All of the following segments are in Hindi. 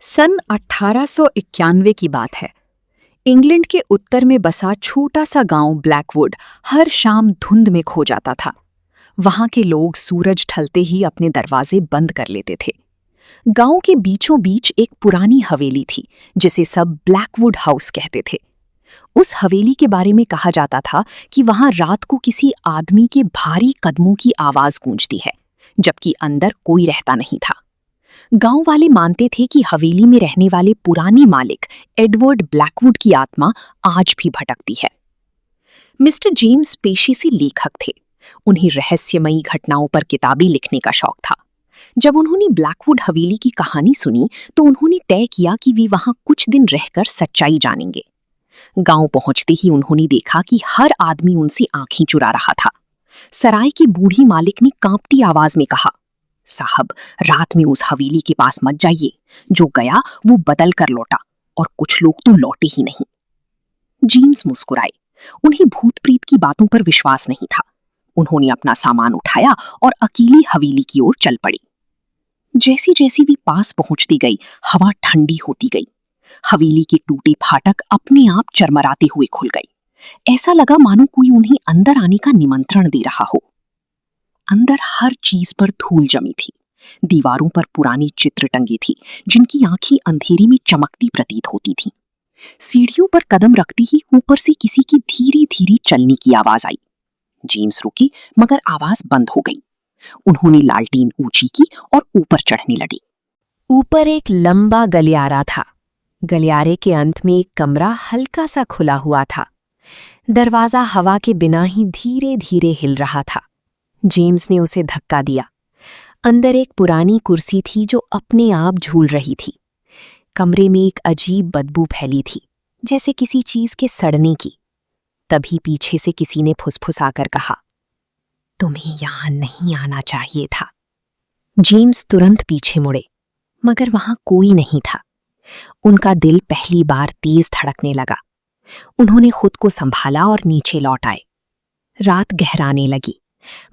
सन 1891 की बात है। इंग्लैंड के उत्तर में बसा छोटा सा गांव ब्लैकवुड हर शाम धुंध में खो जाता था। वहां के लोग सूरज ढलते ही अपने दरवाजे बंद कर लेते थे। गांव के बीचों बीच एक पुरानी हवेली थी जिसे सब ब्लैकवुड हाउस कहते थे। उस हवेली के बारे में कहा जाता था कि वहां रात को किसी आदमी के भारी कदमों की आवाज गूंजती है, जबकि अंदर कोई रहता नहीं था। गांव वाले मानते थे कि हवेली में रहने वाले पुराने मालिक एडवर्ड ब्लैकवुड की आत्मा आज भी भटकती है। मिस्टर जेम्स पेशे से लेखक थे। उन्हें रहस्यमयी घटनाओं पर किताबें लिखने का शौक था। जब उन्होंने ब्लैकवुड हवेली की कहानी सुनी तो उन्होंने तय किया कि वे वहां कुछ दिन रहकर सच्चाई जानेंगे। गांव पहुंचते ही उन्होंने देखा कि हर आदमी उनसे आंखें चुरा रहा था। सराय की बूढ़ी मालिक ने कांपती आवाज में कहा, साहब, रात में उस हवेली के पास मत जाइए। जो गया वो बदल कर लौटा, और कुछ लोग तो लौटे ही नहीं। जेम्स मुस्कुराए। उन्हें भूत प्रेत की बातों पर विश्वास नहीं था। उन्होंने अपना सामान उठाया और अकेली हवेली की ओर चल पड़ी। जैसी जैसी वे पास पहुंचती गई, हवा ठंडी होती गई। हवेली के टूटे फाटक अपने आप चरमराते हुए खुल गए। ऐसा लगा मानो कोई उन्हें अंदर आने का निमंत्रण दे रहा हो। अंदर हर चीज पर धूल जमी थी। दीवारों पर पुरानी चित्र टंगे थे जिनकी आंखें अंधेरे में चमकती प्रतीत होती थीं। सीढ़ियों पर कदम रखते ही ऊपर से किसी की धीरे धीरे चलने की आवाज आई। जेम्स रुके, मगर आवाज बंद हो गई। उन्होंने लालटेन ऊंची की और ऊपर चढ़ने लगे। ऊपर एक लंबा गलियारा था। गलियारे के अंत में एक कमरा हल्का सा खुला हुआ था। दरवाजा हवा के बिना ही धीरे धीरे हिल रहा था। जेम्स ने उसे धक्का दिया। अंदर एक पुरानी कुर्सी थी जो अपने आप झूल रही थी। कमरे में एक अजीब बदबू फैली थी, जैसे किसी चीज के सड़ने की। तभी पीछे से किसी ने फुसफुसाकर कहा, तुम्हें यहां नहीं आना चाहिए था। जेम्स तुरंत पीछे मुड़े, मगर वहां कोई नहीं था। उनका दिल पहली बार तेज धड़कने लगा। उन्होंने खुद को संभाला और नीचे लौट आए। रात गहराने लगी।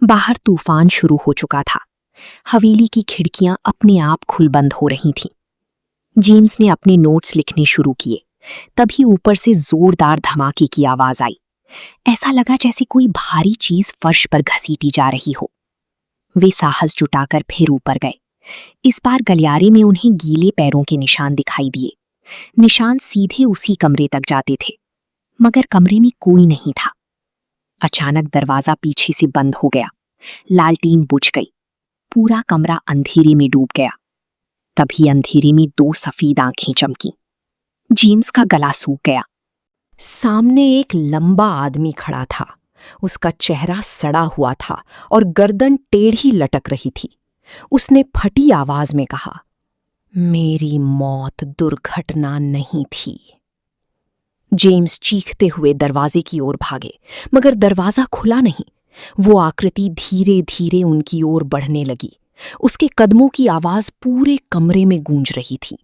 बाहर तूफान शुरू हो चुका था। हवेली की खिड़कियां अपने आप खुल बंद हो रही थीं। जेम्स ने अपने नोट्स लिखने शुरू किए। तभी ऊपर से जोरदार धमाके की आवाज आई। ऐसा लगा जैसे कोई भारी चीज फर्श पर घसीटी जा रही हो। वे साहस जुटाकर फिर ऊपर गए। इस बार गलियारे में उन्हें गीले पैरों के निशान दिखाई दिए। निशान सीधे उसी कमरे तक जाते थे, मगर कमरे में कोई नहीं था। अचानक दरवाजा पीछे से बंद हो गया। लालटेन बुझ गई। पूरा कमरा अंधेरे में डूब गया। तभी अंधेरे में दो सफेद आंखें चमकी। जेम्स का गला सूख गया। सामने एक लंबा आदमी खड़ा था। उसका चेहरा सड़ा हुआ था और गर्दन टेढ़ी लटक रही थी। उसने फटी आवाज में कहा, मेरी मौत दुर्घटना नहीं थी। जेम्स चीखते हुए दरवाजे की ओर भागे, मगर दरवाजा खुला नहीं। वो आकृति धीरे धीरे उनकी ओर बढ़ने लगी। उसके कदमों की आवाज पूरे कमरे में गूंज रही थी।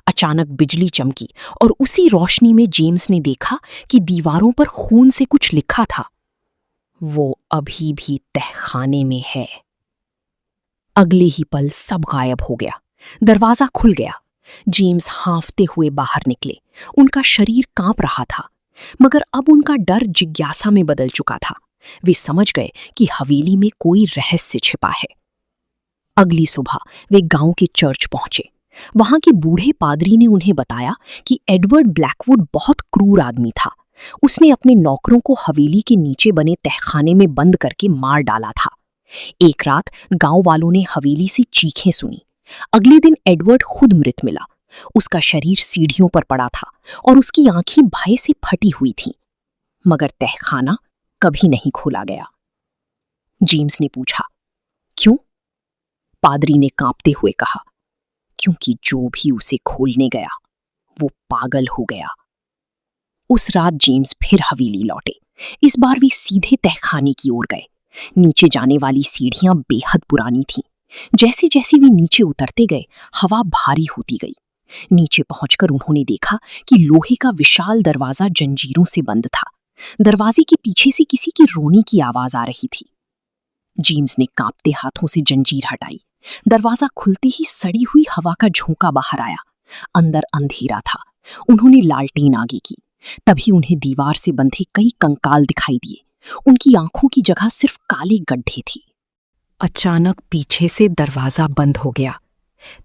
अचानक बिजली चमकी और उसी रोशनी में जेम्स ने देखा कि दीवारों पर खून से कुछ लिखा था, वो अभी भी तहखाने में है। अगले ही पल सब गायब हो गया। दरवाजा खुल गया। जेम्स हांफते हुए बाहर निकले। उनका शरीर कांप रहा था, मगर अब उनका डर जिज्ञासा में बदल चुका था। वे समझ गए कि हवेली में कोई रहस्य छिपा है। अगली सुबह वे गांव के चर्च पहुंचे। वहां के बूढ़े पादरी ने उन्हें बताया कि एडवर्ड ब्लैकवुड बहुत क्रूर आदमी था। उसने अपने नौकरों को हवेली के नीचे बने तहखाने में बंद करके मार डाला था। एक रात गांव वालों ने हवेली से चीखें सुनी। अगले दिन एडवर्ड खुद मृत मिला। उसका शरीर सीढ़ियों पर पड़ा था और उसकी आंखें भय से फटी हुई थीं। मगर तहखाना कभी नहीं खोला गया। जेम्स ने पूछा, क्यों? पादरी ने कांपते हुए कहा, क्योंकि जो भी उसे खोलने गया वो पागल हो गया। उस रात जेम्स फिर हवेली लौटे। इस बार वे सीधे तहखाने की ओर गए। नीचे जाने वाली सीढ़ियां बेहद पुरानी थीं। जैसे जैसे वे नीचे उतरते गए, हवा भारी होती गई। नीचे पहुंचकर उन्होंने देखा कि लोहे का विशाल दरवाजा जंजीरों से बंद था। दरवाजे के पीछे से किसी की रोने की आवाज आ रही थी। जेम्स ने कांपते हाथों से जंजीर हटाई। दरवाजा खुलते ही सड़ी हुई हवा का झोंका बाहर आया। अंदर अंधेरा था। उन्होंने लालटेन आगे की। तभी उन्हें दीवार से बंधे कई कंकाल दिखाई दिए। उनकी आंखों की जगह सिर्फ काले गड्ढे थे। अचानक पीछे से दरवाजा बंद हो गया।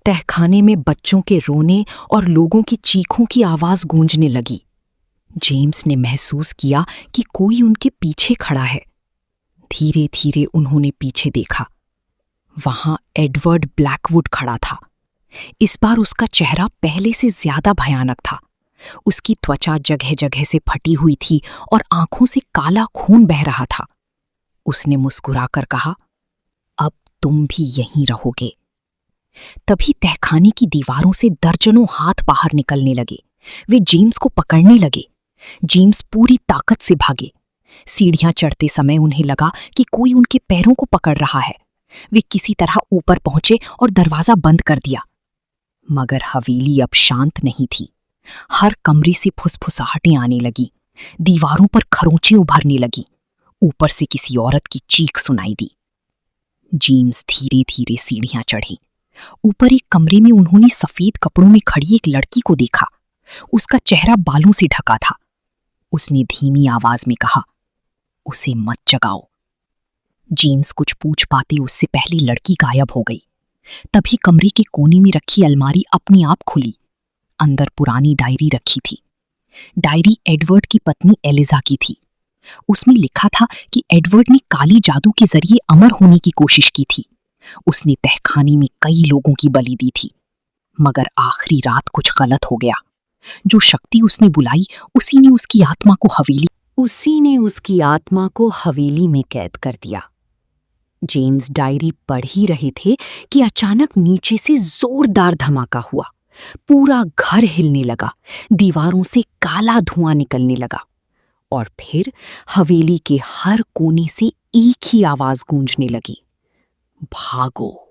तहखाने में बच्चों के रोने और लोगों की चीखों की आवाज गूंजने लगी। जेम्स ने महसूस किया कि कोई उनके पीछे खड़ा है। धीरे धीरे उन्होंने पीछे देखा। वहां एडवर्ड ब्लैकवुड खड़ा था। इस बार उसका चेहरा पहले से ज्यादा भयानक था। उसकी त्वचा जगह जगह से फटी हुई थी और आंखों से काला खून बह रहा था। उसने मुस्कुराकर कहा, अब तुम भी यहीं रहोगे। तभी तहखाने की दीवारों से दर्जनों हाथ बाहर निकलने लगे। वे जेम्स को पकड़ने लगे। जेम्स पूरी ताकत से भागे। सीढ़ियां चढ़ते समय उन्हें लगा कि कोई उनके पैरों को पकड़ रहा है। वे किसी तरह ऊपर पहुंचे और दरवाजा बंद कर दिया। मगर हवेली अब शांत नहीं थी। हर कमरे से फुसफुसाहटें आने लगी। दीवारों पर खरोंचें उभरने लगी। ऊपर से किसी औरत की चीख सुनाई दी। जेम्स धीरे धीरे सीढ़ियां चढ़ी। ऊपर एक कमरे में उन्होंने सफेद कपड़ों में खड़ी एक लड़की को देखा। उसका चेहरा बालों से ढका था। उसने धीमी आवाज में कहा, उसे मत जगाओ। जेम्स कुछ पूछ पाते उससे पहले लड़की गायब हो गई। तभी कमरे के कोने में रखी अलमारी अपने आप खुली। अंदर पुरानी डायरी रखी थी। डायरी एडवर्ड की पत्नी एलिजा की थी। उसमें लिखा था कि एडवर्ड ने काली जादू के जरिए अमर होने की कोशिश की थी। उसने तहखाने में कई लोगों की बलि दी थी। मगर आखिरी रात कुछ गलत हो गया। जो शक्ति उसने बुलाई उसी ने उसकी आत्मा को हवेली में कैद कर दिया। जेम्स डायरी पढ़ ही रहे थे कि अचानक नीचे से जोरदार धमाका हुआ। पूरा घर हिलने लगा। दीवारों से काला धुआं निकलने लगा और फिर हवेली के हर कोने से एक ही आवाज गूंजने लगी, भागो।